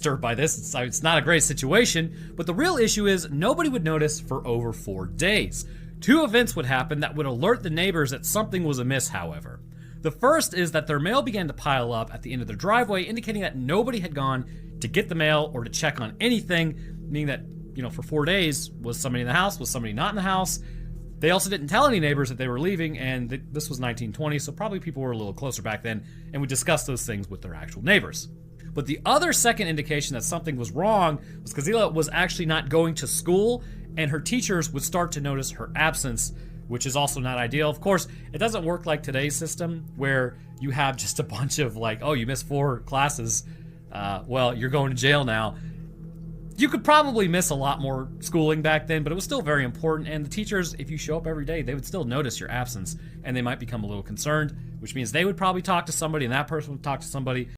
disturbed by this. It's not a great situation, but the real issue is nobody would notice for over 4 days. 2 events would happen that would alert the neighbors that something was amiss, however. The first is that their mail began to pile up at the end of their driveway, indicating that nobody had gone to get the mail or to check on anything, meaning that, for 4 days, was somebody in the house, was somebody not in the house? They also didn't tell any neighbors that they were leaving, and this was 1920, so probably people were a little closer back then, and would discuss those things with their actual neighbors. But the other second indication that something was wrong was Kazila was actually not going to school, and her teachers would start to notice her absence, which is also not ideal. Of course, it doesn't work like today's system, where you have just a bunch of oh, you missed 4 classes, well, you're going to jail now. You could probably miss a lot more schooling back then, but it was still very important, and the teachers, if you show up every day, they would still notice your absence, and they might become a little concerned, which means they would probably talk to somebody, and that person would talk to somebody,